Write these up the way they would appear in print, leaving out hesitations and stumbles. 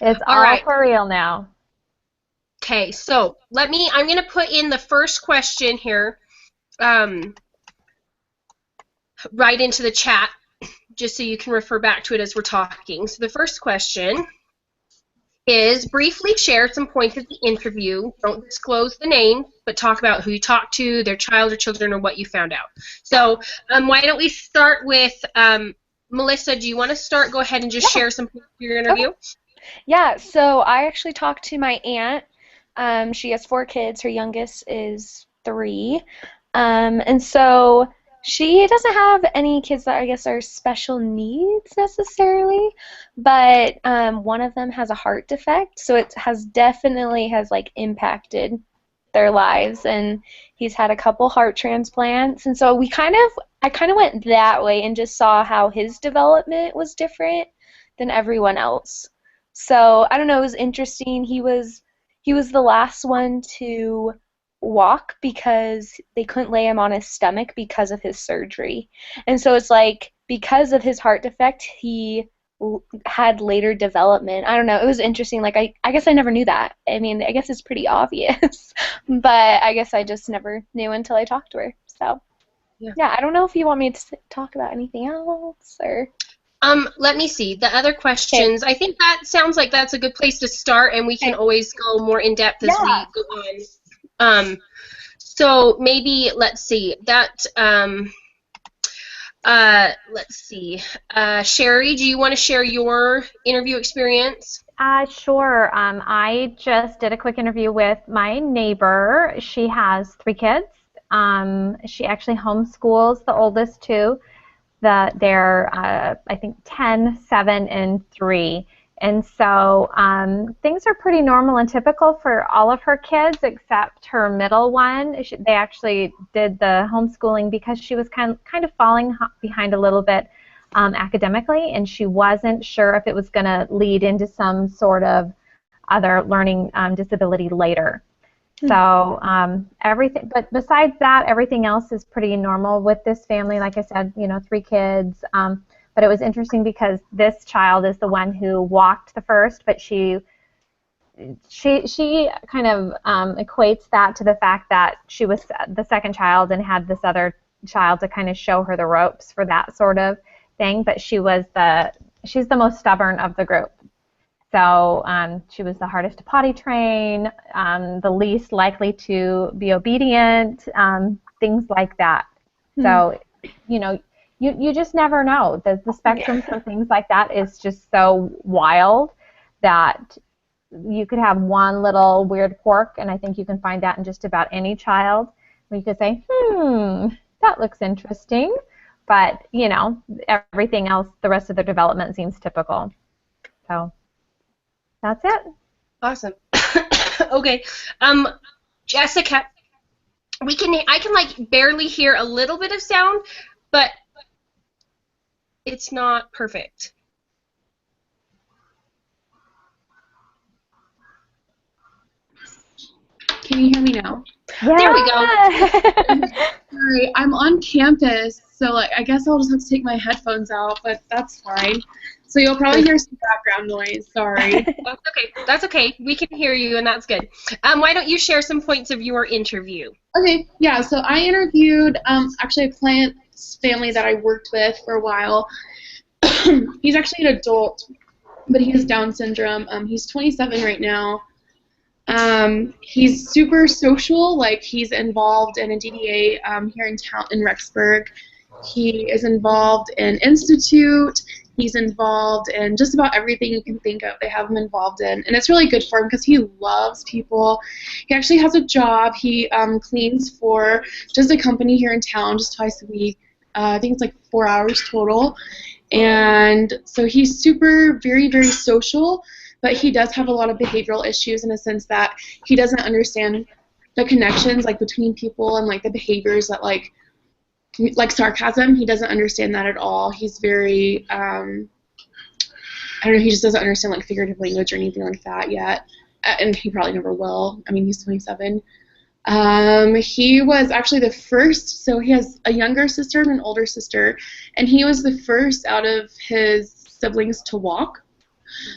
It's All all right. for real now. Okay, so I'm going to put in the first question here um, right into the chat just so you can refer back to it as we're talking. So the first question is briefly share some points of the interview. Don't disclose the name, but talk about who you talked to, their child or children, or what you found out. So why don't we start with Melissa? Do you want to start? Go ahead and just Yeah. share some points of your Okay. interview. Yeah. So I actually talked to my aunt. She has four kids. Her youngest is three. And so she doesn't have any kids that I guess are special needs necessarily, but one of them has a heart defect, so it has definitely has like impacted their lives, and he's had a couple heart transplants, and so I kind of went that way and just saw how his development was different than everyone else. So I don't know, it was interesting. He was the last one to walk because they couldn't lay him on his stomach because of his surgery. And so it's like because of his heart defect, he had later development. I don't know. It was interesting. Like I guess I never knew that. I mean, I guess it's pretty obvious, but I guess I just never knew until I talked to her. So Yeah. yeah, I don't know if you want me to talk about anything else or. Let me see the other Okay. questions. I think that sounds like that's a good place to start, and we can Okay. always go more in depth as Yeah. we go on. So maybe let's see that. Let's see. Sherry, do you want to share your interview experience? Sure. I just did a quick interview with my neighbor. She has three kids. She actually homeschools the oldest two. They're I think 10, 7, and 3. And so things are pretty normal and typical for all of her kids except her middle one. They actually did the homeschooling because she was kind of falling behind a little bit academically, and she wasn't sure if it was going to lead into some sort of other learning disability later. Hmm. So everything, but besides that, everything else is pretty normal with this family. Like I said, three kids. But it was interesting because this child is the one who walked the first, but she kind of equates that to the fact that she was the second child and had this other child to kind of show her the ropes for that sort of thing. But she's the most stubborn of the group. So she was the hardest to potty train, the least likely to be obedient, things like that. Hmm. So, you know, you just never know. The spectrum Yeah. for things like that is just so wild that you could have one little weird quirk, and I think you can find that in just about any child, where you could say, that looks interesting. But, everything else, the rest of their development seems typical. So that's it. Awesome. Okay. Um, Jessica, I can like barely hear a little bit of sound, but it's not perfect. Can you hear me now? There we go. Yeah. Sorry, I'm on campus, so like I guess I'll just have to take my headphones out, but that's fine. So you'll probably hear some background noise. Sorry. That's okay. That's okay. We can hear you, and that's good. Why don't you share some points of your interview? Okay, yeah. So I interviewed actually a client's family that I worked with for a while. He's actually an adult, but he has Down syndrome. He's 27 right now. He's super social, like he's involved in a DDA here in town in Rexburg. He is involved in Institute. He's involved in just about everything you can think of. They have him involved in, and it's really good for him because he loves people. He actually has a job. He cleans for just a company here in town, just twice a week. I think it's like 4 hours total, and so he's super, very, very social, but he does have a lot of behavioral issues in a sense that he doesn't understand the connections like between people and like the behaviors that like sarcasm. He doesn't understand that at all. He's very I don't know, he just doesn't understand like figurative language or anything like that yet. And he probably never will. I mean, he's 27. He was actually the first, so he has a younger sister and an older sister, and he was the first out of his siblings to walk.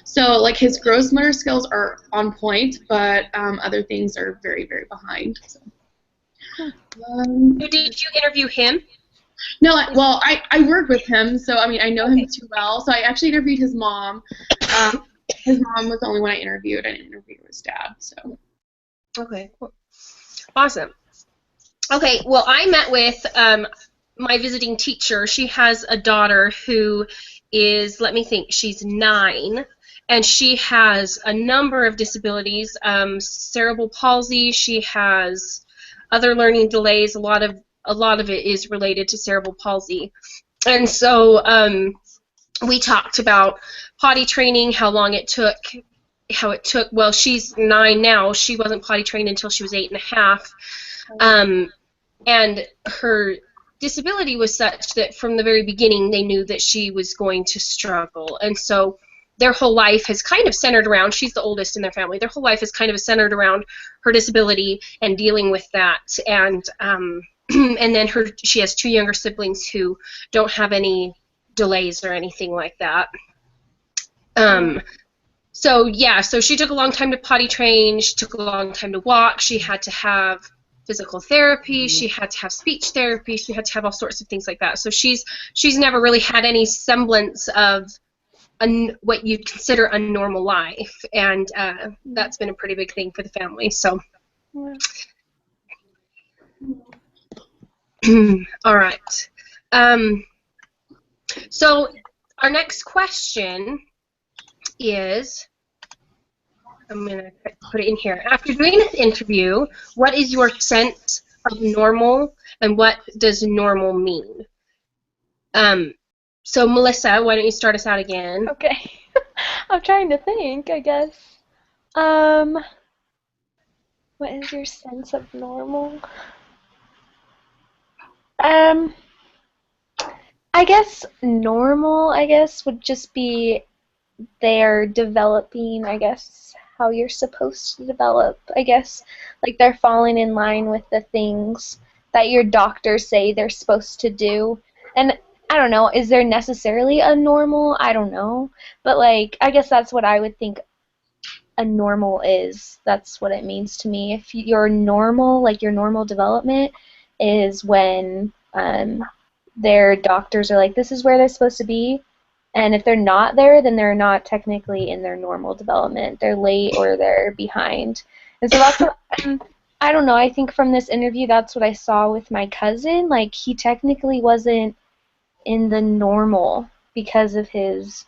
So like his gross motor skills are on point, but other things are very, very behind. So. Did you interview him? No, well, I work with him, so I mean I know him too well. So I actually interviewed his mom. His mom was the only one I interviewed. I didn't interview his dad. So. Okay, cool. Awesome. Okay, well, I met with my visiting teacher. She has a daughter who is, let me think, she's 9, and she has a number of disabilities, cerebral palsy. She has other learning delays. A lot of it is related to cerebral palsy, and so we talked about potty training, how long it took. Well, she's 9 now. She wasn't potty trained until she was 8.5. And her disability was such that from the very beginning they knew that she was going to struggle. And so their whole life has kind of centered around, she's the oldest in their family, their whole life is kind of centered around her disability and dealing with that. And and then she has 2 younger siblings who don't have any delays or anything like that. So yeah, so she took a long time to potty train, she took a long time to walk, she had to have physical therapy, she had to have speech therapy, she had to have all sorts of things like that. So she's never really had any semblance of what you'd consider a normal life, and that's been a pretty big thing for the family. So, all right. So our next question is, I'm going to put it in here. After doing this interview, what is your sense of normal, and what does normal mean? So Melissa, why don't you start us out again? Okay. I'm trying to think, I guess. What is your sense of normal? I guess normal, would just be they're developing, how you're supposed to develop, like they're falling in line with the things that your doctors say they're supposed to do. And I don't know, is there necessarily a normal? I don't know. But like, I guess that's what I would think a normal is. That's what it means to me. If you're normal, like your normal development is when their doctors are like, this is where they're supposed to be. And if they're not there, then they're not technically in their normal development. They're late or they're behind. And so that's what, I don't know, I think from this interview that's what I saw with my cousin. Like, he technically wasn't in the normal because of his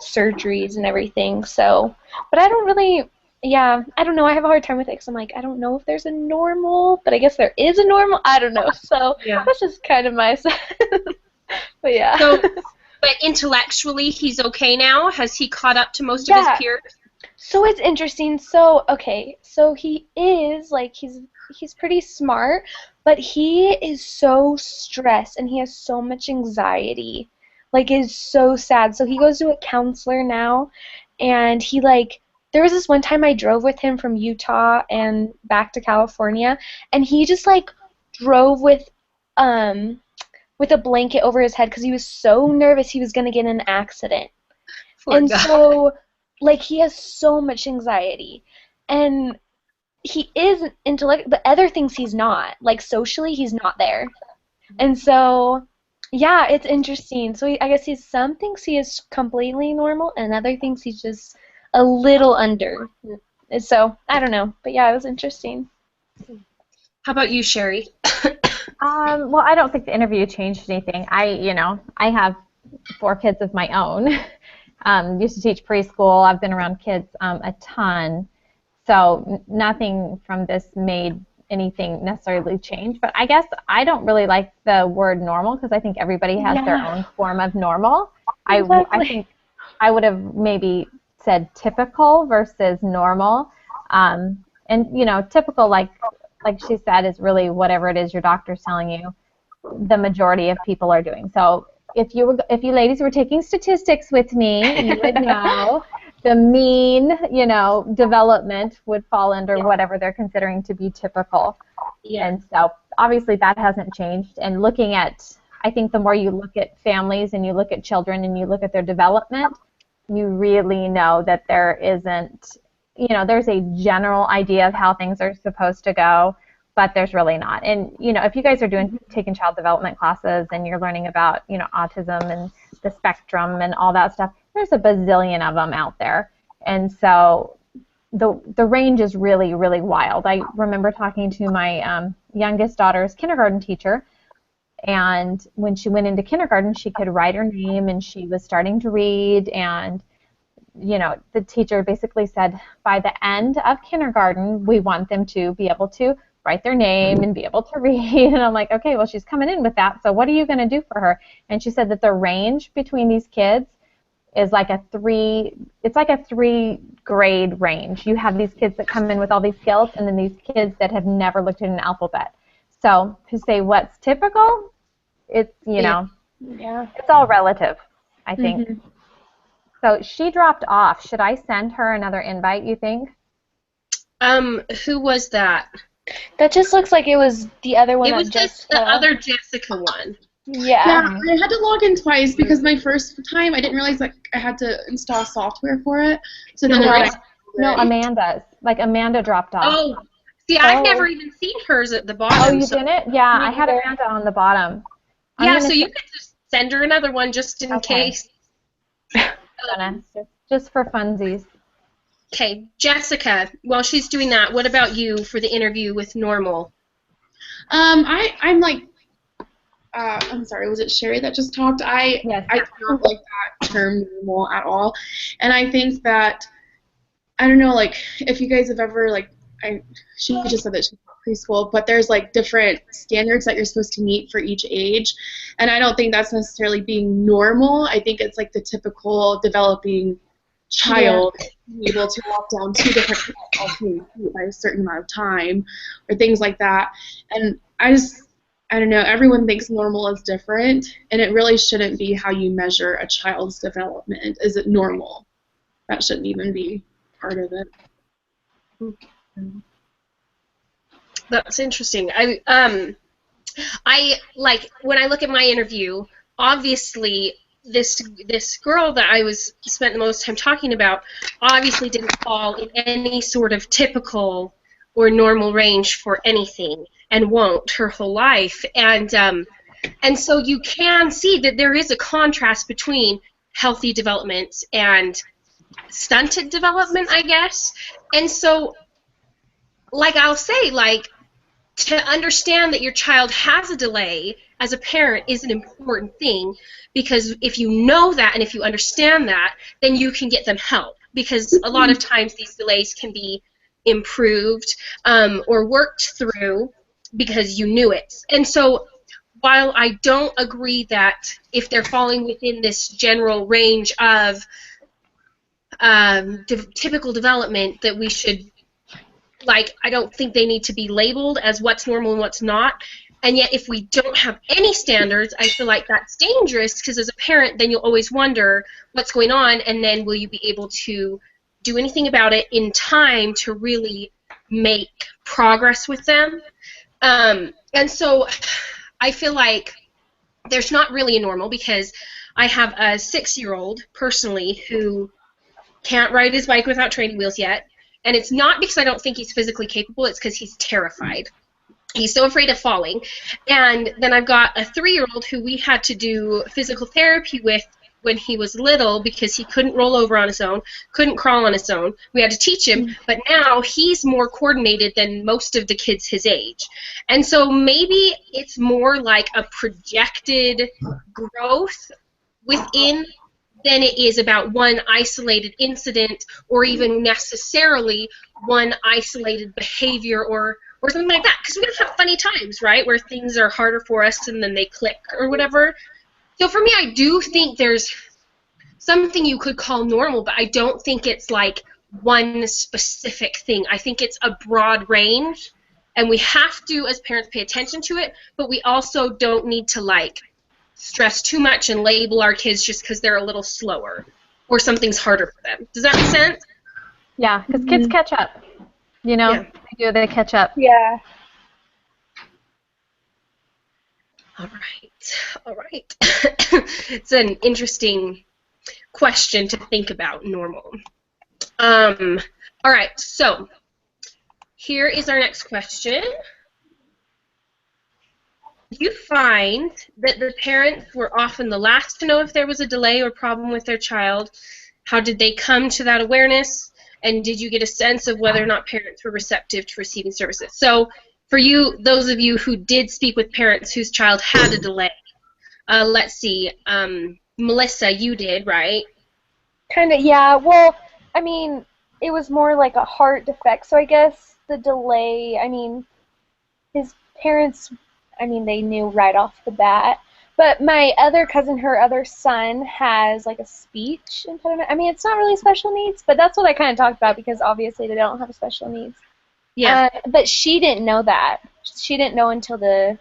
surgeries and everything. So, but I don't really, I don't know. I have a hard time with it because I'm like, I don't know if there's a normal, but I guess there is a normal. I don't know. So that's just kind of my but yeah. So, but intellectually, he's okay now? Has he caught up to most of his peers? So it's interesting. So, okay, so he is, like, he's pretty smart, but he is so stressed and he has so much anxiety. Like, it's so sad. So he goes to a counselor now, and he, like, there was this one time I drove with him from Utah and back to California, and he just, like, drove with a blanket over his head because he was so nervous he was going to get in an accident. Poor guy. So, like, he has so much anxiety. And he is but other things he's not. Like, socially, he's not there. And so, yeah, it's interesting. So I guess some things he is completely normal, and other things he's just a little under. So, I don't know. But, yeah, it was interesting. How about you, Sherry? Well, I don't think the interview changed anything. I have 4 kids of my own. Used to teach preschool. I've been around kids a ton. So nothing from this made anything necessarily change. But I guess I don't really like the word normal because I think everybody has their own form of normal. Exactly. I think I would have maybe said typical versus normal. And, typical, like she said, is really whatever it is your doctor's telling you the majority of people are doing. So if you ladies were taking statistics with me, you would know the mean, development would fall under whatever they're considering to be typical. Yeah. And so obviously that hasn't changed. And I think the more you look at families and you look at children and you look at their development, you really know that there isn't, there's a general idea of how things are supposed to go, but there's really not. And, if you guys are taking child development classes and you're learning about, autism and the spectrum and all that stuff, there's a bazillion of them out there. And so the range is really, really wild. I remember talking to my youngest daughter's kindergarten teacher, and when she went into kindergarten, she could write her name, and she was starting to read, and the teacher basically said, by the end of kindergarten, we want them to be able to write their name and be able to read. And I'm like, okay, well, she's coming in with that, so what are you going to do for her? And she said that the range between these kids is like a three-grade range. You have these kids that come in with all these skills, and then these kids that have never looked at an alphabet. So to say what's typical, it's, it's all relative, I think. Mm-hmm. So she dropped off. Should I send her another invite, you think? Who was that? That just looks like it was the other one. It was just the other Jessica one. Yeah. I had to log in twice because my first time I didn't realize I had to install software for it. So then Amanda's. Like Amanda dropped off. Oh, see, I've never even seen hers at the bottom. Oh, you didn't? Yeah, I had Amanda on the bottom. So you could just send her another one just in case. Just for funsies. Okay, Jessica, while she's doing that, what about you for the interview with Normal? I'm like, I'm sorry, was it Sherry that just talked? Yes. I don't like that term normal at all. And I think that, I don't know, like, if you guys have ever, like, she just said that she's preschool, but there's, like, different standards that you're supposed to meet for each age. And I don't think that's necessarily being normal. I think it's, like, the typical developing child being able to walk down 2 different feet by a certain amount of time or things like that. And I don't know, everyone thinks normal is different, and it really shouldn't be how you measure a child's development. Is it normal? That shouldn't even be part of it. That's interesting. I like when I look at my interview, obviously this girl that I spent the most time talking about obviously didn't fall in any sort of typical or normal range for anything, and won't her whole life. And so you can see that there is a contrast between healthy development and stunted development, I guess. And so, like I'll say, like, to understand that your child has a delay as a parent is an important thing, because if you know that and if you understand that, then you can get them help, because a lot of times these delays can be improved or worked through because you knew it. And so while I don't agree that if they're falling within this general range of typical development that we should, like, I don't think they need to be labeled as what's normal and what's not. And yet if we don't have any standards, I feel like that's dangerous, because as a parent then you'll always wonder what's going on, and then will you be able to do anything about it in time to really make progress with them. And so I feel like there's not really a normal, because I have a 6-year-old personally who can't ride his bike without training wheels yet, and it's not because I don't think he's physically capable, it's because he's terrified. He's so afraid of falling. And then I've got a 3-year-old who we had to do physical therapy with when he was little because he couldn't roll over on his own, couldn't crawl on his own. We had to teach him, but now he's more coordinated than most of the kids his age. And so maybe it's more like a projected growth within than it is about one isolated incident, or even necessarily one isolated behavior or something like that. Because we have funny times, right, where things are harder for us and then they click or whatever. So for me, I do think there's something you could call normal, but I don't think it's like one specific thing. I think it's a broad range, and we have to, as parents, pay attention to it, but we also don't need to, like, stress too much and label our kids just because they're a little slower or something's harder for them. Does that make sense? Yeah, because kids catch up. You know, they catch up. Yeah. All right. It's an interesting question to think about. Normal. All right, so here is our next question. Do you find that the parents were often the last to know if there was a delay or problem with their child? How did they come to that awareness? And did you get a sense of whether or not parents were receptive to receiving services? So for you, those of you who did speak with parents whose child had a delay, let's see, Melissa, you did, right? Kind of, yeah. Well, I mean, it was more like a heart defect, so I guess the delay, I mean, his parents, I mean, they knew right off the bat. But my other cousin, her other son, has like a speech impediment. I mean, it's not really special needs, but that's what I kind of talked about because obviously they don't have special needs. Yeah. But she didn't know that. She didn't know until the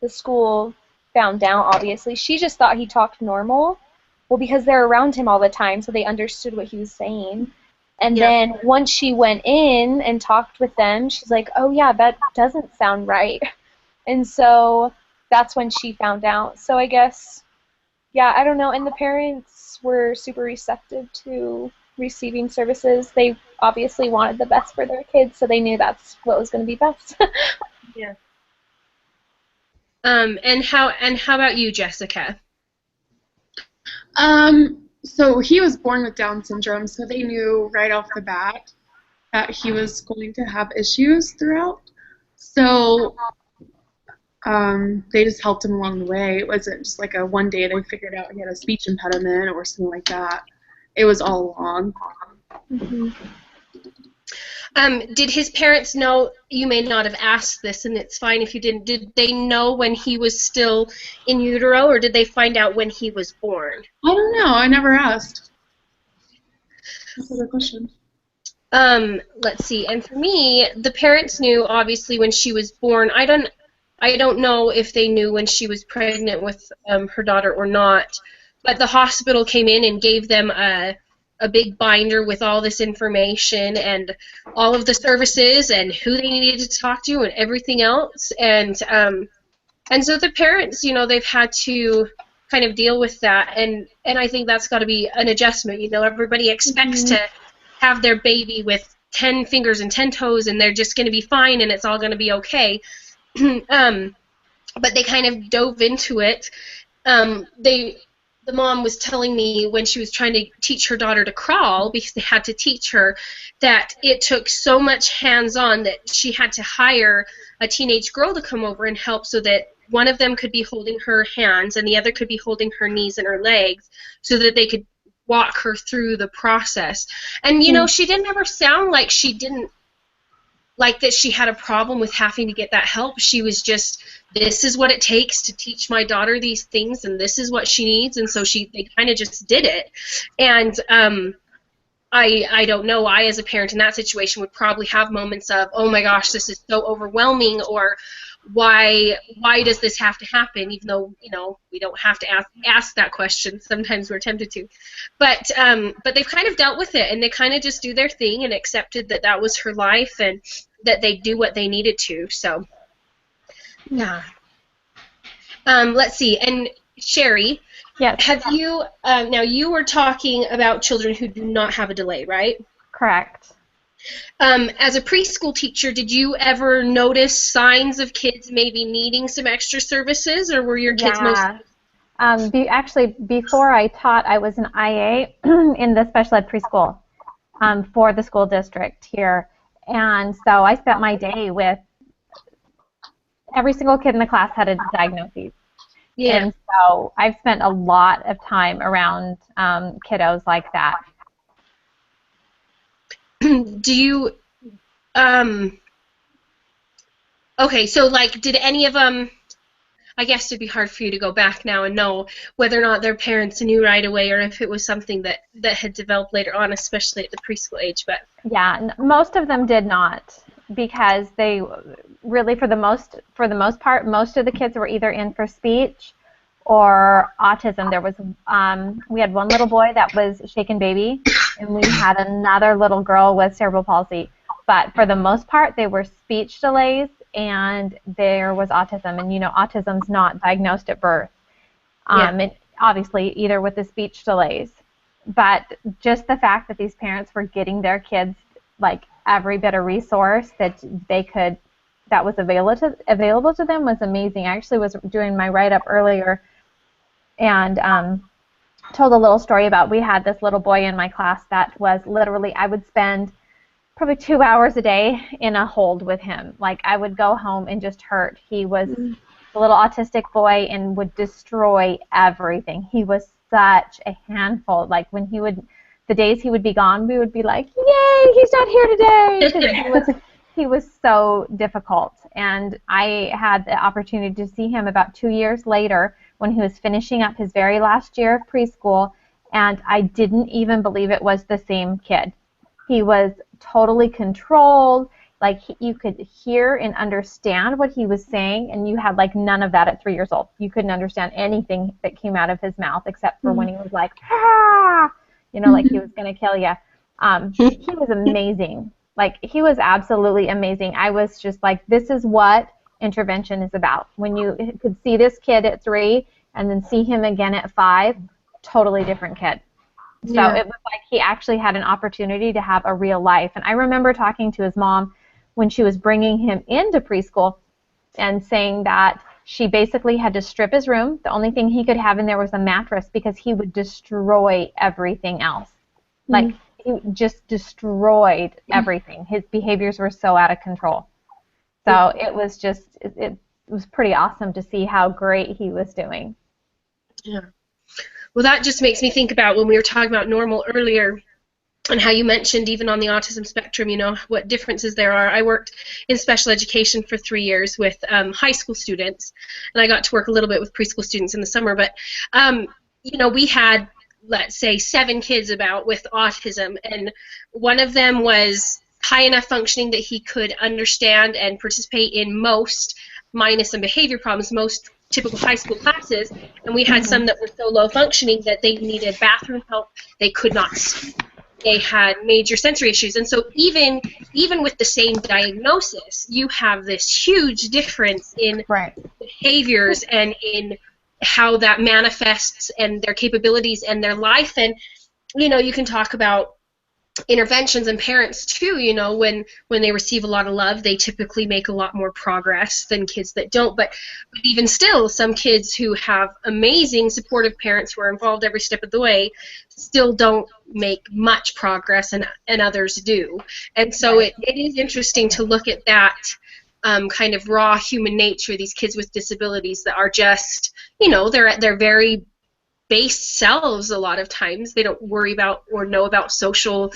school found out, obviously. She just thought he talked normal. Well, because they're around him all the time, so they understood what he was saying. And then once she went in and talked with them, she's like, oh, yeah, that doesn't sound right. And so that's when she found out. So I guess, yeah, I don't know. And the parents were super receptive to receiving services. They obviously wanted the best for their kids, so they knew that's what was going to be best. Yeah. And how about you, Jessica? So he was born with Down syndrome, so they knew right off the bat that he was going to have issues throughout. So they just helped him along the way. It wasn't just like a one day they figured out he had a speech impediment or something like that. It was all along. Mm-hmm. Did his parents know? You may not have asked this, and it's fine if you didn't. Did they know when he was still in utero, or did they find out when he was born? I don't know. I never asked. That's a good question. Let's see. And for me, the parents knew obviously when she was born. I don't know if they knew when she was pregnant with her daughter or not, but the hospital came in and gave them a big binder with all this information and all of the services and who they needed to talk to and everything else. And so the parents, you know, they've had to kind of deal with that. And I think that's got to be an adjustment. You know, everybody expects to have their baby with 10 fingers and 10 toes and they're just going to be fine and it's all going to be okay. But they kind of dove into it. The mom was telling me when she was trying to teach her daughter to crawl, because they had to teach her, that it took so much hands-on that she had to hire a teenage girl to come over and help so that one of them could be holding her hands and the other could be holding her knees and her legs so that they could walk her through the process. And, you know, she didn't ever sound like she didn't like that she had a problem with having to get that help. She was just, this is what it takes to teach my daughter these things, and this is what she needs, and so they kind of just did it. And I don't know, I as a parent in that situation would probably have moments of, oh my gosh, this is so overwhelming, or why does this have to happen, even though, you know, we don't have to ask that question. Sometimes we're tempted to. But they've kind of dealt with it, and they kind of just do their thing and accepted that that was her life and that they do what they needed to. So, yeah. Let's see. And Sherry, Yes. have you, now you were talking about children who do not have a delay, right? Correct. As a preschool teacher, did you ever notice signs of kids maybe needing some extra services, or were your kids mostly? Actually, before I taught, I was an IA in the special ed preschool for the school district here. And so I spent my day with every single kid in the class had a diagnosis. Yeah. And so I've spent a lot of time around kiddos like that. Do you, okay, so like, did any of them, I guess it'd be hard for you to go back now and know whether or not their parents knew right away or if it was something that had developed later on, especially at the preschool age, but. Yeah, most of them did not, because they really, for the most part, most of the kids were either in for speech or autism. There was, we had one little boy that was shaken baby, and we had another little girl with cerebral palsy. But for the most part, they were speech delays, and there was autism. And, you know, autism's not diagnosed at birth. And obviously, either with the speech delays. but just the fact that these parents were getting their kids like every bit of resource that they could, that was available to them was amazing. I actually was doing my write-up earlier and told a little story about, we had this little boy in my class that was literally, I would spend probably 2 hours a day in a hold with him. Like, I would go home and just hurt. He was a little autistic boy and would destroy everything. He was such a handful. Like, when he would, the days he would be gone, we would be like, yay, he's not here today, 'cause he was so difficult. And I had the opportunity to see him about 2 years later when he was finishing up his very last year of preschool, and I didn't even believe it was the same kid. He was totally controlled. Like, you could hear and understand what he was saying, and you had like none of that at 3 years old. You couldn't understand anything that came out of his mouth except for when he was like, ah, you know, like he was going to kill you. He was amazing. Like, he was absolutely amazing. I was just like, this is what intervention is about. When you could see this kid at 3 and then see him again at 5, totally different kid. So it was like he actually had an opportunity to have a real life. And I remember talking to his mom when she was bringing him into preschool and saying that she basically had to strip his room. The only thing he could have in there was a mattress because he would destroy everything else. Like, he just destroyed everything. His behaviors were so out of control. So it was just, it was pretty awesome to see how great he was doing. Yeah. Well, that just makes me think about when we were talking about normal earlier and how you mentioned even on the autism spectrum, you know, what differences there are. I worked in special education for 3 years with high school students, and I got to work a little bit with preschool students in the summer. But, you know, we had, let's say, 7 kids about with autism, and one of them was high enough functioning that he could understand and participate in most, minus some behavior problems, most typical high school classes, and we had some that were so low functioning that they needed bathroom help, they could not speak, they had major sensory issues. And so even with the same diagnosis, you have this huge difference in behaviors and in how that manifests and their capabilities and their life. And, you know, you can talk about interventions and parents too. You know, when they receive a lot of love, they typically make a lot more progress than kids that don't. But even still, some kids who have amazing supportive parents who are involved every step of the way still don't make much progress, and others do. And so it is interesting to look at that kind of raw human nature, these kids with disabilities that are just, you know, they're at their very base selves a lot of times. They don't worry about or know about social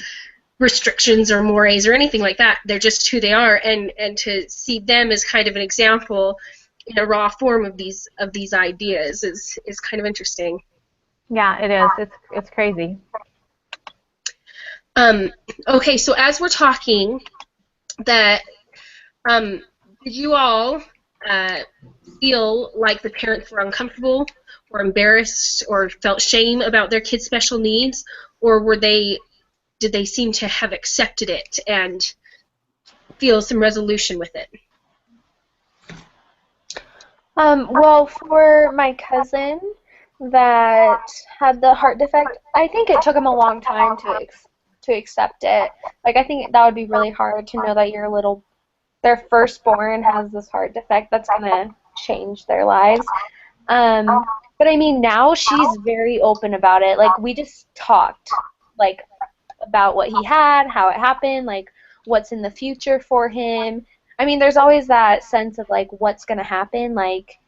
restrictions or mores or anything like that. They're just who they are, and to see them as kind of an example in a raw form of these ideas is kind of interesting. Yeah, it is. It's crazy. Okay, so as we're talking, that did you all feel like the parents were uncomfortable or embarrassed or felt shame about their kids' special needs, or did they seem to have accepted it and feel some resolution with it? Well, for my cousin that had the heart defect, I think it took him a long time to accept it. Like, I think that would be really hard to know that their firstborn has this heart defect that's gonna change their lives. But I mean, now she's very open about it. Like, we just talked, like, about what he had, how it happened, like, what's in the future for him. I mean, there's always that sense of, like, what's going to happen. Like,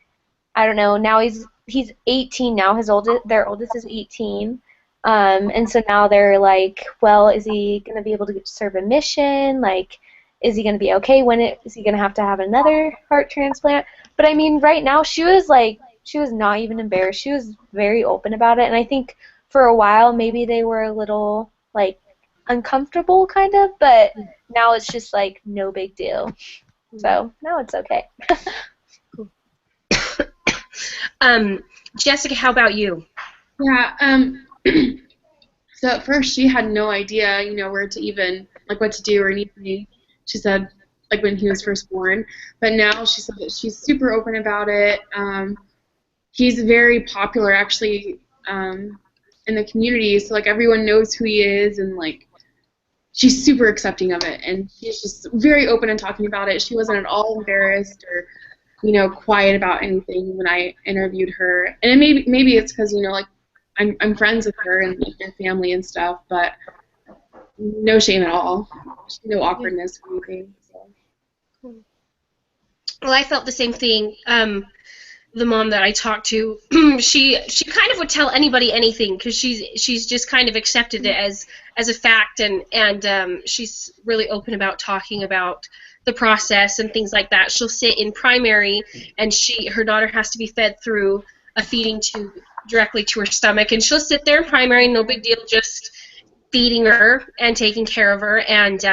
I don't know, now he's 18 now. Their oldest is 18. And so now they're like, well, is he going to be able to serve a mission? Like, is he going to be okay? Is he going to have another heart transplant? But I mean, right now she was not even embarrassed. She was very open about it. And I think for a while maybe they were a little, like, uncomfortable kind of, but now it's just like no big deal. So now it's okay. Jessica, how about you? Yeah, so at first she had no idea, you know, where to even, like, what to do or anything. She said, like, when he was first born. But now she said that she's super open about it. He's very popular, actually, in in the community, so like everyone knows who he is, and like she's super accepting of it, and she's just very open and talking about it. She wasn't at all embarrassed or quiet about anything when I interviewed her. And maybe it's because like I'm friends with her and like, their family and stuff, but no shame at all, no awkwardness or anything. So. Well, I felt the same thing. The mom that I talked to, she kind of would tell anybody anything because she's just kind of accepted it as a fact, and she's really open about talking about the process and things like that. She'll sit in primary, and her daughter has to be fed through a feeding tube directly to her stomach, and she'll sit there in primary, no big deal, just feeding her and taking care of her, and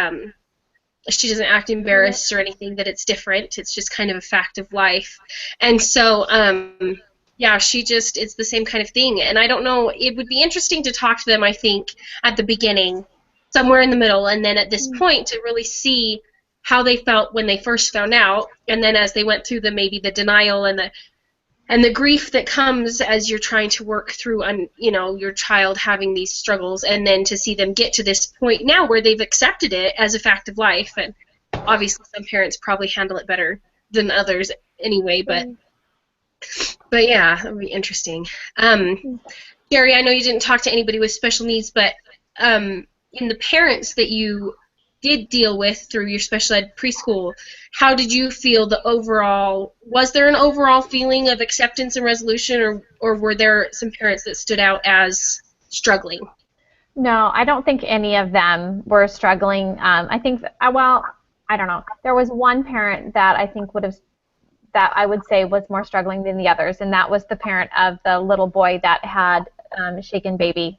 she doesn't act embarrassed or anything that it's different. It's just kind of a fact of life. And so, yeah, it's the same kind of thing. And I don't know, it would be interesting to talk to them, I think, at the beginning, somewhere in the middle, and then at this point to really see how they felt when they first found out, and then as they went through maybe the denial and the grief that comes as you're trying to work through your child having these struggles, and then to see them get to this point now where they've accepted it as a fact of life. And obviously some parents probably handle it better than others anyway, but yeah, that would be interesting. Jerry, I know you didn't talk to anybody with special needs, but in the parents that you did deal with through your special ed preschool, how did you feel was there an overall feeling of acceptance and resolution, or were there some parents that stood out as struggling? No, I don't think any of them were struggling. I think, well, I don't know. There was one parent that I think that I would say was more struggling than the others, and that was the parent of the little boy that had shaken baby.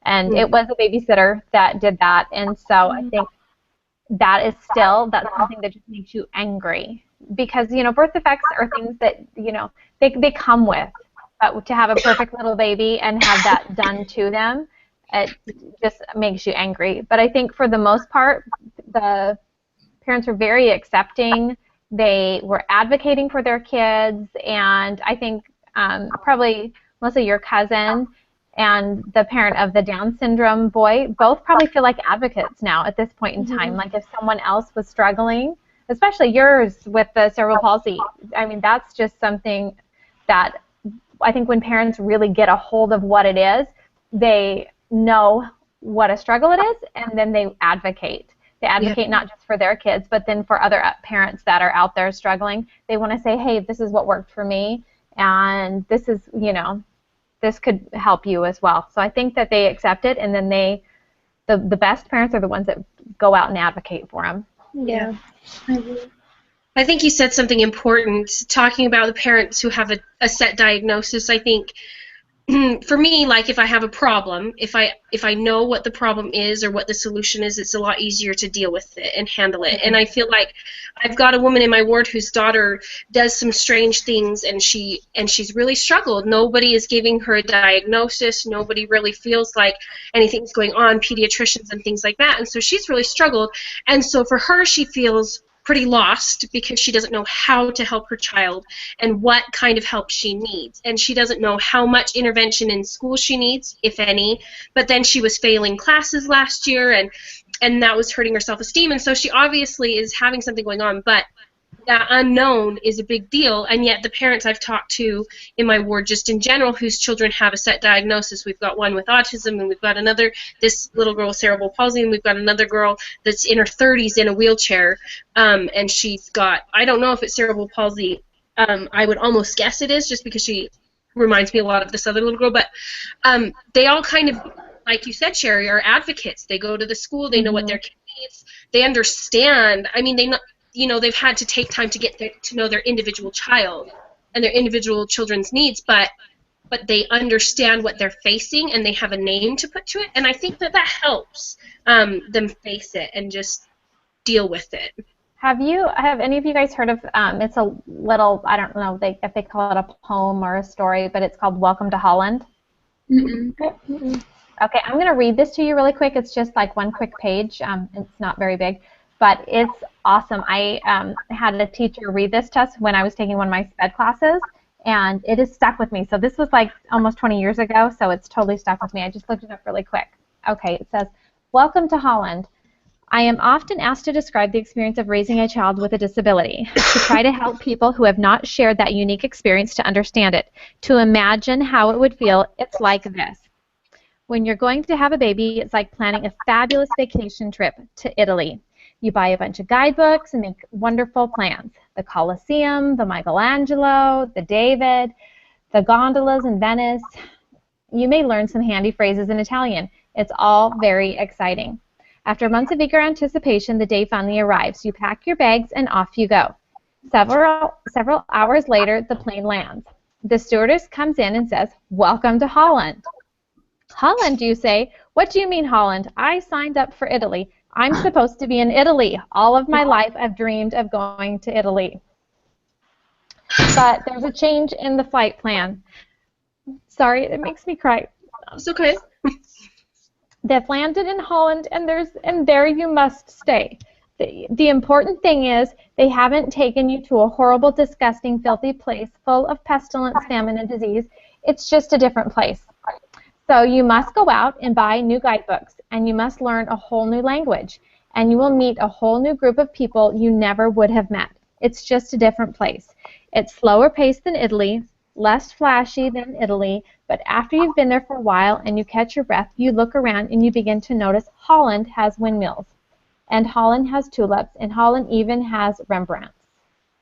And it was a babysitter that did that, and so I think that's something that just makes you angry, because birth defects are things that they come with, but to have a perfect little baby and have that done to them, it just makes you angry. But I think for the most part, the parents were very accepting. They were advocating for their kids, and I think probably Melissa, your cousin, and the parent of the Down syndrome boy both probably feel like advocates now at this point in time. Like if someone else was struggling, especially yours with the cerebral palsy, I mean, that's just something that I think when parents really get a hold of what it is, they know what a struggle it is, and then they advocate. They advocate not just for their kids, but then for other parents that are out there struggling. They want to say, hey, this is what worked for me, and this is, this could help you as well. So I think that they accept it, and then the best parents are the ones that go out and advocate for them. Yeah. I think you said something important, talking about the parents who have a set diagnosis. I think for me, like if I have a problem, if I know what the problem is or what the solution is, it's a lot easier to deal with it and handle it. And I feel like I've got a woman in my ward whose daughter does some strange things, and she's really struggled. Nobody is giving her a diagnosis. Nobody really feels like anything's going on, pediatricians and things like that. And so she's really struggled. And so for her, she feels pretty lost because she doesn't know how to help her child and what kind of help she needs. And she doesn't know how much intervention in school she needs, if any. But then she was failing classes last year, and that was hurting her self-esteem. And so she obviously is having something going on, but that unknown is a big deal. And yet the parents I've talked to in my ward just in general whose children have a set diagnosis, we've got one with autism, and we've got this little girl with cerebral palsy, and we've got another girl that's in her 30s in a wheelchair, and she's got, I don't know if it's cerebral palsy, I would almost guess it is just because she reminds me a lot of this other little girl, but they all kind of, like you said, Sherry, are advocates. They go to the school, they know what their kid needs, they understand. I mean, they've had to take time to get to know their individual child and their individual children's needs, but they understand what they're facing, and they have a name to put to it, and I think that helps them face it and just deal with it. Have any of you guys heard of, it's a little, I don't know if they call it a poem or a story, but it's called Welcome to Holland? Okay, I'm going to read this to you really quick. It's just like one quick page. It's not very big, but it's awesome. I had a teacher read this to us when I was taking one of my SPED classes, and it has stuck with me. So this was like almost 20 years ago, so it's totally stuck with me. I just looked it up really quick. Okay, it says, "Welcome to Holland. I am often asked to describe the experience of raising a child with a disability, to try to help people who have not shared that unique experience to understand it, to imagine how it would feel. It's like this. When you're going to have a baby, it's like planning a fabulous vacation trip to Italy. You buy a bunch of guidebooks and make wonderful plans. The Colosseum, the Michelangelo, the David, the gondolas in Venice. You may learn some handy phrases in Italian. It's all very exciting. After months of eager anticipation, the day finally arrives. You pack your bags and off you go. Several hours later, the plane lands. The stewardess comes in and says, 'Welcome to Holland.' 'Holland,' you say. 'What do you mean Holland? I signed up for Italy. I'm supposed to be in Italy. All of my life I've dreamed of going to Italy.' But there's a change in the flight plan. Sorry, it makes me cry. It's okay. They've landed in Holland, and there you must stay. The important thing is they haven't taken you to a horrible, disgusting, filthy place full of pestilence, famine, and disease. It's just a different place. So you must go out and buy new guidebooks, and you must learn a whole new language, and you will meet a whole new group of people you never would have met. It's just a different place. It's slower paced than Italy, less flashy than Italy, but after you've been there for a while and you catch your breath, you look around and you begin to notice Holland has windmills, and Holland has tulips, and Holland even has Rembrandts.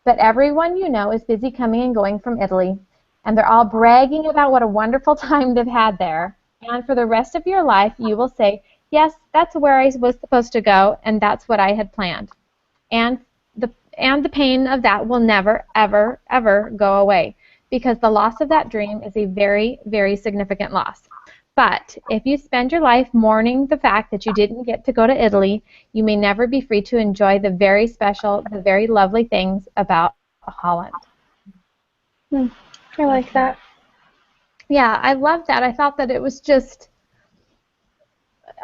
But everyone you know is busy coming and going from Italy, and they're all bragging about what a wonderful time they've had there. And for the rest of your life, you will say, 'Yes, that's where I was supposed to go, and that's what I had planned.' And the pain of that will never, ever, ever go away, because the loss of that dream is a very, very significant loss. But if you spend your life mourning the fact that you didn't get to go to Italy, you may never be free to enjoy the very special, the very lovely things about Holland." I like that. Yeah, I love that. I thought that it was just,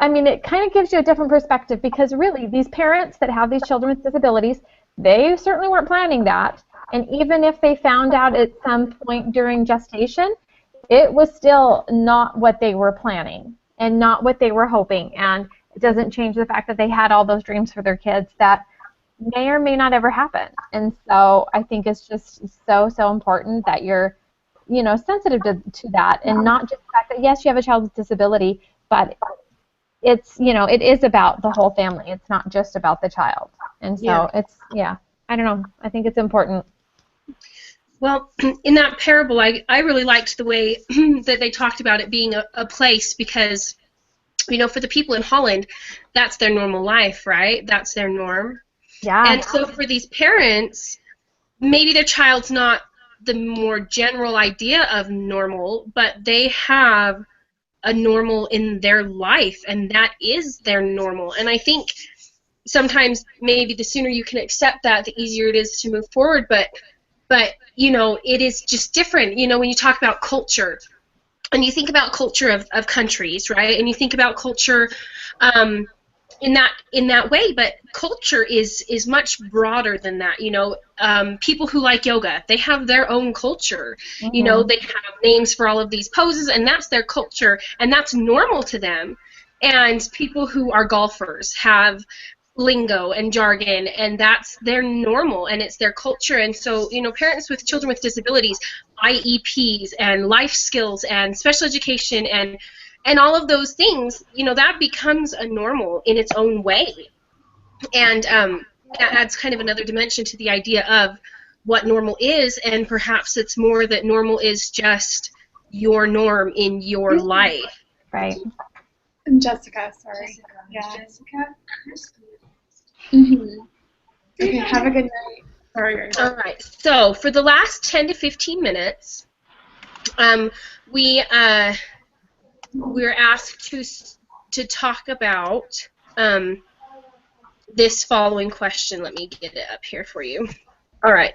I mean, it kind of gives you a different perspective, because really these parents that have these children with disabilities, they certainly weren't planning that. And even if they found out at some point during gestation, it was still not what they were planning and not what they were hoping. And it doesn't change the fact that they had all those dreams for their kids that may or may not ever happen. And so I think it's just so, so important that you're, sensitive to that, and not just the fact that, yes, you have a child with disability, but it's, it is about the whole family. It's not just about the child. And so I don't know. I think it's important. Well, in that parable, I really liked the way that they talked about it being a place, because, for the people in Holland, that's their normal life, right? That's their norm. Yeah. And so for these parents, maybe their child's not the more general idea of normal, but they have a normal in their life, and that is their normal. And I think sometimes maybe the sooner you can accept that, the easier it is to move forward. But it is just different. When you talk about culture, and you think about culture of countries, right? And you think about culture in that way, but culture is much broader than that. People who like yoga, they have their own culture. Mm-hmm. They have names for all of these poses, and that's their culture, and that's normal to them. And people who are golfers have lingo and jargon, and that's their normal, and it's their culture. And so parents with children with disabilities, IEPs and life skills and special education and all of those things, that becomes a normal in its own way. And that adds kind of another dimension to the idea of what normal is, and perhaps it's more that normal is just your norm in your life. Right. And Jessica, sorry. Jessica. Mm-hmm. Okay, have a good night. Sorry. All right. So for the last 10 to 15 minutes, we're asked to talk about this following question. Let me get it up here for you. All right.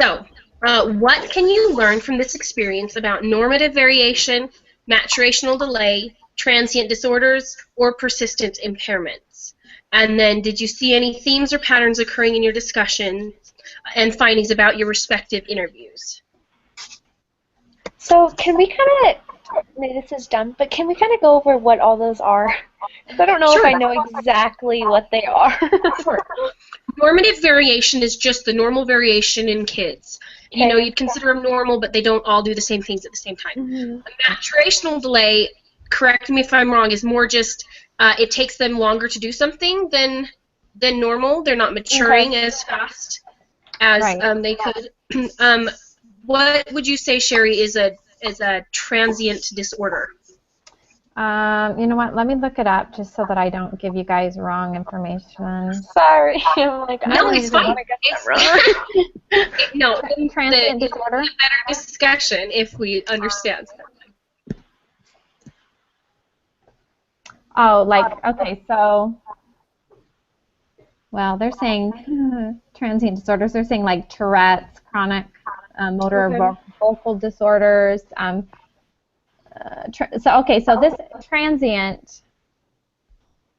So, what can you learn from this experience about normative variation, maturational delay, transient disorders, or persistent impairments? And then, did you see any themes or patterns occurring in your discussion and findings about your respective interviews? So can we kind of, maybe this is dumb, but can we kind of go over what all those are? 'Cause I don't know if Sure. I know exactly what they are. Sure. Normative variation is just the normal variation in kids. You know, Okay. you'd consider them normal, but they don't all do the same things at the same time. Mhm. A maturational delay, correct me if I'm wrong, is more just it takes them longer to do something than normal. They're not maturing as fast as Right. they could. What would you say, Sherry, is a transient disorder? You know what? Let me look it up just so that I don't give you guys wrong information. Sorry. I'm like, I No, don't it's even fine. want to get that wrong. No, Transient it's disorder? a better discussion if we understand. Oh, like, okay, so, well, they're saying transient disorders. They're saying like Tourette's, chronic motor Okay. vocal disorders. So this transient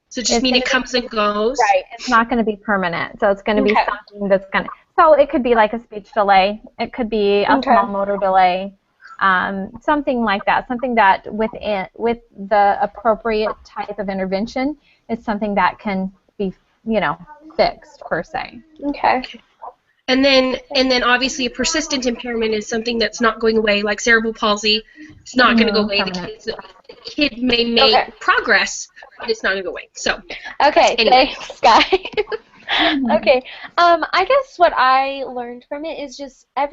So is just mean going it to comes and goes. right. It's not going to be permanent. So it's going to be Okay. something that's going to. So it could be like a speech delay. It could be a Okay. small motor delay. Something like that. Something that with the appropriate type of intervention is something that can be, fixed per se. Okay. And then obviously a persistent impairment is something that's not going away, like cerebral palsy. It's not going to go away. Permanent. The kid may make Okay. progress, but it's not going to go away. So Okay, Anyway. thanks, guys. Okay, I guess what I learned from it is just I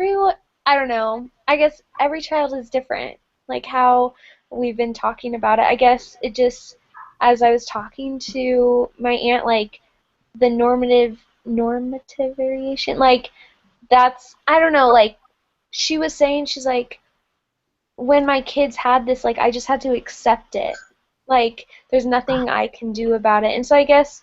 don't know, I guess every child is different, like how we've been talking about it. I guess it just, as I was talking to my aunt, like the normative variation, like that's, I don't know, like she was saying, she's like, when my kids had this, like I just had to accept it. Like there's nothing I can do about it. And so I guess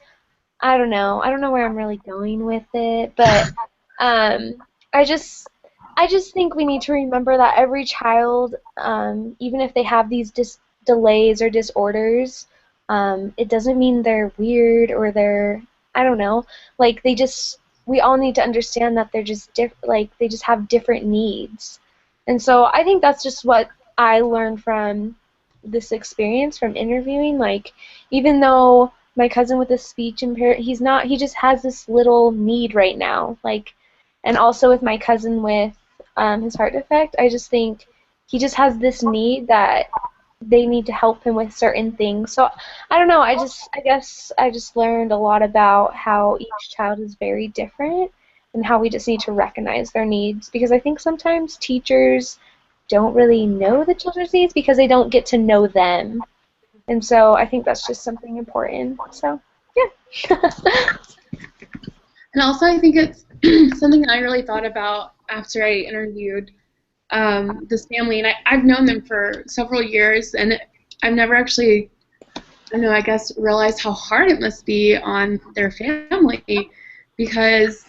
I don't know. I don't know where I'm really going with it, but um, I just I just think we need to remember that every child, even if they have these delays or disorders, it doesn't mean they're weird or they're, I don't know. Like we all need to understand that they're just like they just have different needs. And so I think that's just what I learned from this experience from interviewing. Like even though my cousin with a speech impairment, he just has this little need right now. Like, and also with my cousin with his heart defect, I just think he just has this need that they need to help him with certain things. So I don't know. I guess I just learned a lot about how each child is very different and how we just need to recognize their needs, because I think sometimes teachers don't really know the children's needs because they don't get to know them. And so I think that's just something important. So, yeah. And also, I think it's something I really thought about after I interviewed this family, and I've known them for several years, and I've never actually, I guess, realized how hard it must be on their family, because,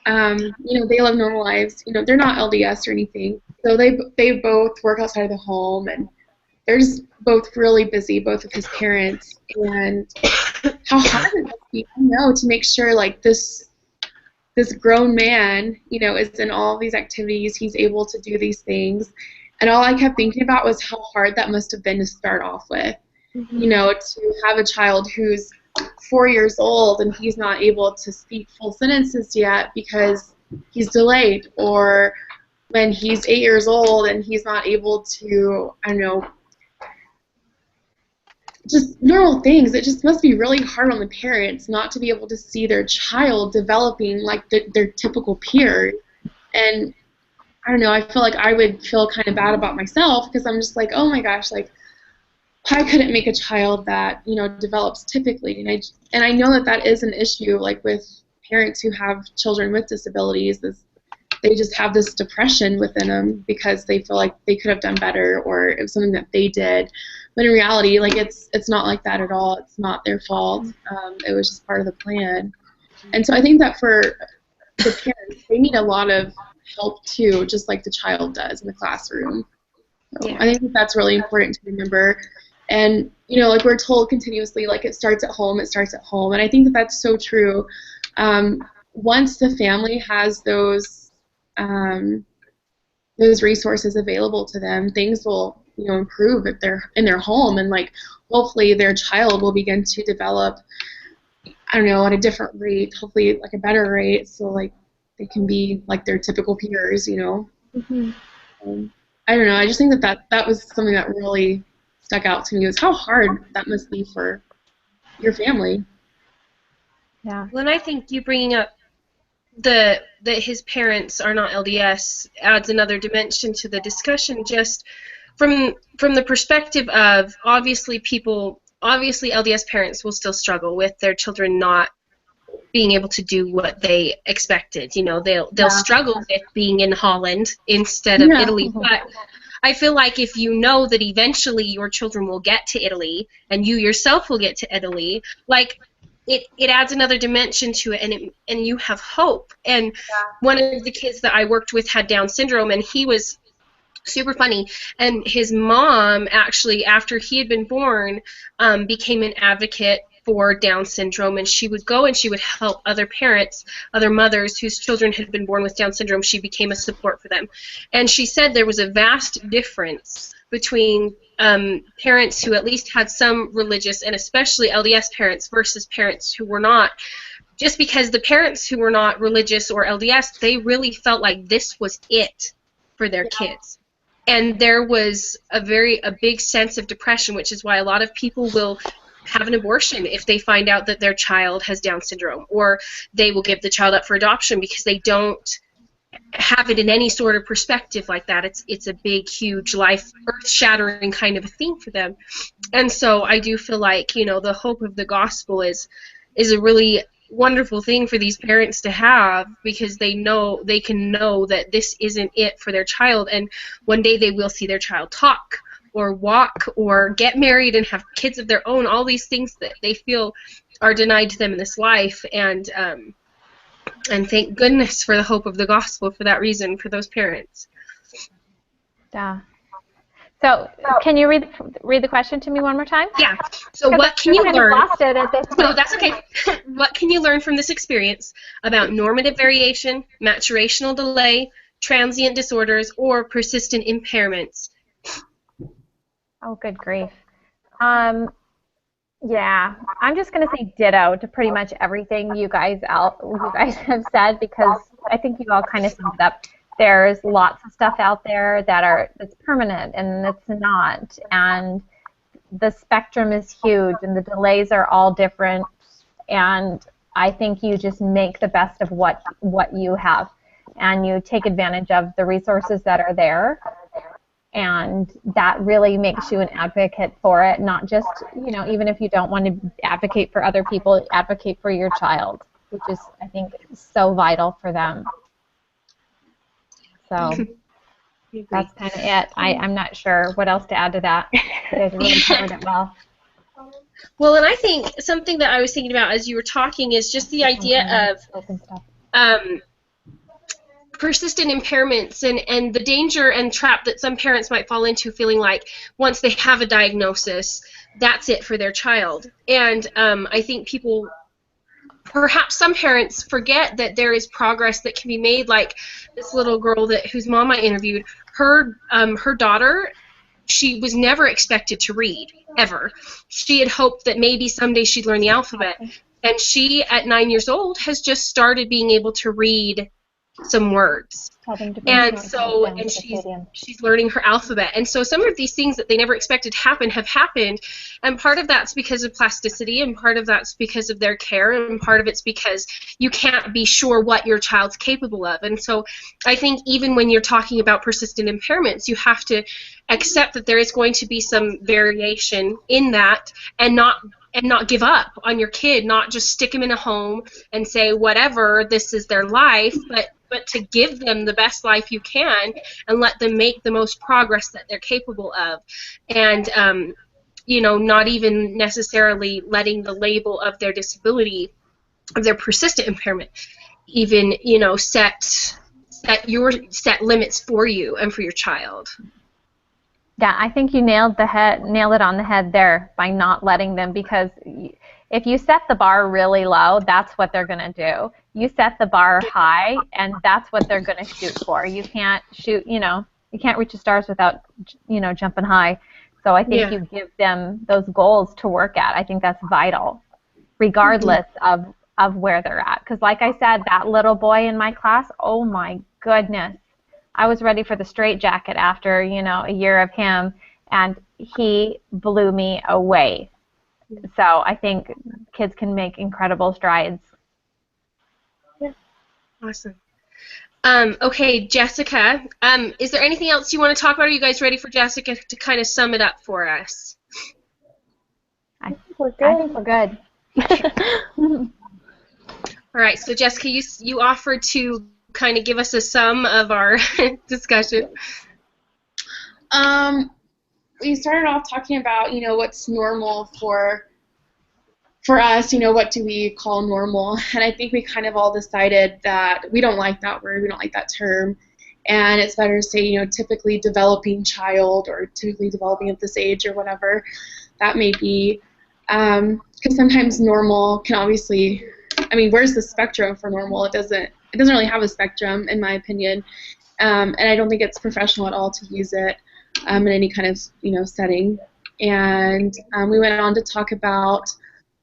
they live normal lives. They're not LDS or anything, so they both work outside of the home, and they're just both really busy, both of his parents, and how hard it must be, to make sure like this grown man, is in all these activities, he's able to do these things. And all I kept thinking about was how hard that must have been to start off with. Mm-hmm. To have a child who's 4 years old and he's not able to speak full sentences yet because he's delayed, or when he's 8 years old and he's not able to, just normal things. It just must be really hard on the parents not to be able to see their child developing like their typical peers. And I don't know, I feel like I would feel kind of bad about myself because I'm just like, oh my gosh, like I couldn't make a child that develops typically. And I know that is an issue, like with parents who have children with disabilities, is they just have this depression within them because they feel like they could have done better, or it was something that they did. But in reality, like it's not like that at all. It's not their fault. It was just part of the plan. And so I think that for the parents, they need a lot of help too, just like the child does in the classroom. So Yeah. I think that's really important to remember. And like we're told continuously, like it starts at home. And I think that that's so true. Once the family has those those resources available to them, things will, improve if they're in their home, and like hopefully their child will begin to develop, I don't know, at a different rate, hopefully like a better rate, so like they can be like their typical peers, Mm-hmm. I don't know. I just think that was something that really stuck out to me, was how hard that must be for your family. Yeah. Well, and I think you bringing up that his parents are not LDS adds another dimension to the discussion, just from the perspective of obviously LDS parents will still struggle with their children not being able to do what they expected. They'll struggle with being in Holland instead of Italy. But I feel like if you know that eventually your children will get to Italy and you yourself will get to Italy, like it adds another dimension to it, and you have hope. And one of the kids that I worked with had Down syndrome, and he was super funny. And his mom actually, after he had been born, became an advocate for Down syndrome, and she would go and she would help other parents, other mothers whose children had been born with Down syndrome. She became a support for them. And she said there was a vast difference between parents who at least had some religious, and especially LDS parents, versus parents who were not. Just because the parents who were not religious or LDS, they really felt like this was it for their kids. And there was a big sense of depression, which is why a lot of people will have an abortion if they find out that their child has Down syndrome, or they will give the child up for adoption because they don't have it in any sort of perspective like that. It's a big, huge, life, earth-shattering kind of a thing for them. And so I do feel like, the hope of the gospel is a really wonderful thing for these parents to have, because they can know that this isn't it for their child, and one day they will see their child talk or walk or get married and have kids of their own, all these things that they feel are denied to them in this life. And thank goodness for the hope of the gospel for that reason, for those parents. Yeah. So can you read the question to me one more time? Yeah. So what can you learn? Lost it at this point. No, that's okay. What can you learn from this experience about normative variation, maturational delay, transient disorders, or persistent impairments? Oh, good grief. Yeah, I'm just going to say ditto to pretty much everything you guys have said, because I think you all kind of summed it up. There's lots of stuff out there that's permanent and it's not, and the spectrum is huge and the delays are all different, and I think you just make the best of what you have, and you take advantage of the resources that are there, and that really makes you an advocate for it, not just, even if you don't want to advocate for other people, advocate for your child, which is, I think, so vital for them. So that's kind of it. I'm not sure what else to add to that. You guys really covered it well. Well, and I think something that I was thinking about as you were talking is just the idea of persistent impairments and the danger and trap that some parents might fall into, feeling like once they have a diagnosis, that's it for their child. And I think perhaps some parents forget that there is progress that can be made, like this little girl whose mom I interviewed. Her daughter, she was never expected to read, ever. She had hoped that maybe someday she'd learn the alphabet. And she, at 9 years old, has just started being able to read some words. And she's learning her alphabet. And so some of these things that they never expected to happen have happened, and part of that's because of plasticity, and part of that's because of their care, and part of it's because you can't be sure what your child's capable of. And so I think even when you're talking about persistent impairments, you have to accept that there is going to be some variation in that, and not give up on your kid, not just stick them in a home and say, whatever, this is their life, but to give them the best life you can and let them make the most progress that they're capable of. And, not even necessarily letting the label of their disability, of their persistent impairment, even, set limits for you and for your child. Yeah, I think you nailed it on the head there by not letting them, because if you set the bar really low, that's what they're going to do. You set the bar high, and that's what they're going to shoot for. You can't shoot, you can't reach the stars without, jumping high. So I think you give them those goals to work at. I think that's vital, regardless of where they're at. Because like I said, that little boy in my class, oh my goodness, I was ready for the straitjacket after, a year of him, and he blew me away. So I think kids can make incredible strides. Awesome. Okay, Jessica, is there anything else you want to talk about? Are you guys ready for Jessica to kind of sum it up for us? I think we're good. All right, so Jessica, you offered to kind of give us a sum of our discussion. We started off talking about, what's normal for us, what do we call normal? And I think we kind of all decided that we don't like that word, we don't like that term, and it's better to say, typically developing child or typically developing at this age or whatever that may be. Because sometimes normal can obviously, where's the spectrum for normal? It doesn't really have a spectrum, in my opinion, and I don't think it's professional at all to use it in any kind of setting. And we went on to talk about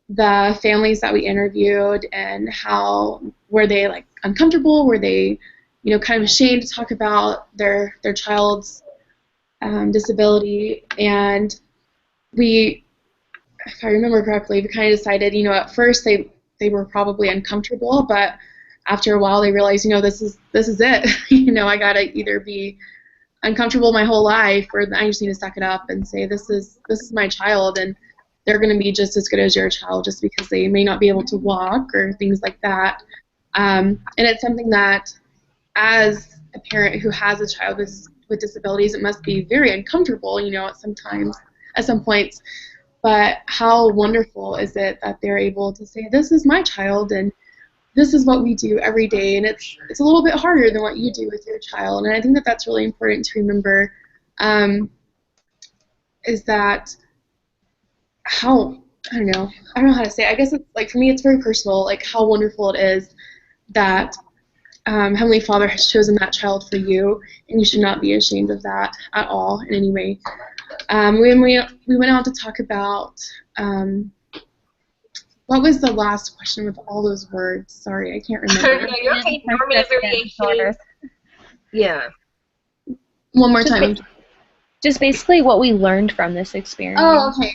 the families that we interviewed and how were they like uncomfortable, were they kind of ashamed to talk about their child's disability. And we, if I remember correctly, we kind of decided at first they were probably uncomfortable, but after a while they realized this is it. I gotta either be uncomfortable my whole life, or I just need to suck it up and say this is my child, and they're going to be just as good as your child, just because they may not be able to walk or things like that. And it's something that, as a parent who has a child with disabilities, it must be very uncomfortable, at some points. But how wonderful is it that they're able to say, this is my child, and this is what we do every day, and it's a little bit harder than what you do with your child. And I think that that's really important to remember, is that how, I don't know how to say it. I guess it's like, for me, it's very personal, like how wonderful it is that Heavenly Father has chosen that child for you, and you should not be ashamed of that at all in any way. We went on to talk about, what was the last question with all those words? Sorry, I can't remember. Yeah, you're okay. Normative variation. Yeah. One more time. Just basically what we learned from this experience. Oh, okay.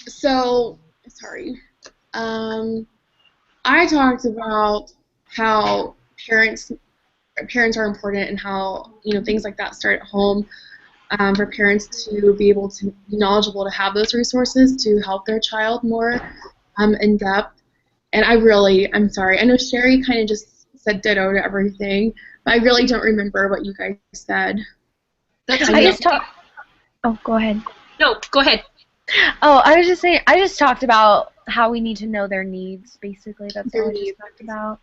So, sorry. I talked about how parents are important, and how things like that start at home. For parents to be able to be knowledgeable, to have those resources to help their child more in depth. And I'm sorry, I know Sherry kind of just said ditto to everything, but I really don't remember what you guys said. Oh, go ahead. No, go ahead. Oh, I was just saying, I just talked about how we need to know their needs, basically. That's all I just talked about.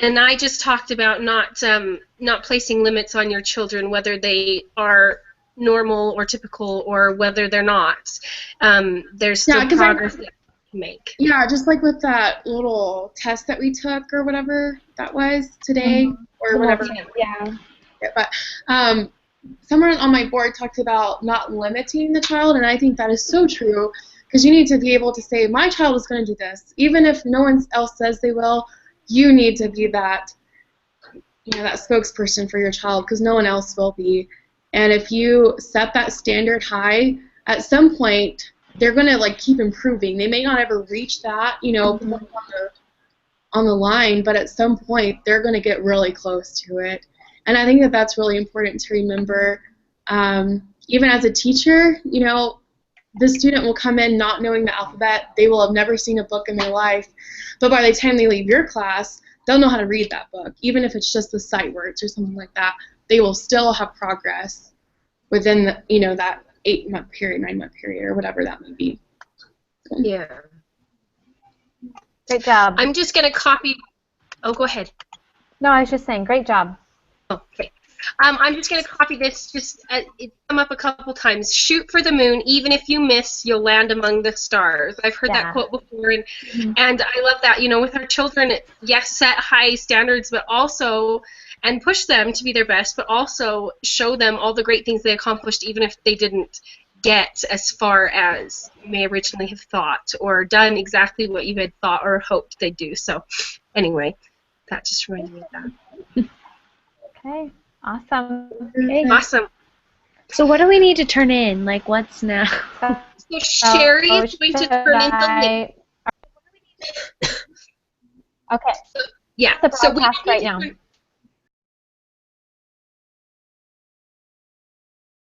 And I just talked about not placing limits on your children, whether they are normal or typical, or whether they're not. There's still progress that you can make. Yeah, just like with that little test that we took or whatever that was today, or whatever. Yeah. But someone on my board talked about not limiting the child, and I think that is so true, because you need to be able to say, my child is going to do this, even if no one else says they will. You need to be that, that spokesperson for your child, because no one else will be. And if you set that standard high, at some point they're going to keep improving. They may not ever reach that, point on the line, but at some point they're going to get really close to it. And I think that that's really important to remember. Even as a teacher, the student will come in not knowing the alphabet. They will have never seen a book in their life. But by the time they leave your class, they'll know how to read that book. Even if it's just the sight words or something like that, they will still have progress within that 8-month period, 9-month period, or whatever that may be. Yeah. Great job. I'm just going to copy. Oh, go ahead. No, I was just saying, great job. Okay. I'm just going to copy this. It's come up a couple times. Shoot for the moon. Even if you miss, you'll land among the stars. I've heard that quote before, and I love that. With our children, yes, set high standards, but also, and push them to be their best, but also show them all the great things they accomplished, even if they didn't get as far as you may originally have thought or done exactly what you had thought or hoped they'd do. So anyway, that just reminded me of that. Okay, awesome. Okay. Awesome. So what do we need to turn in? Like, what's now? So Sherry is going to turn in the link. Okay. Yeah. The So we broadcast need right to now.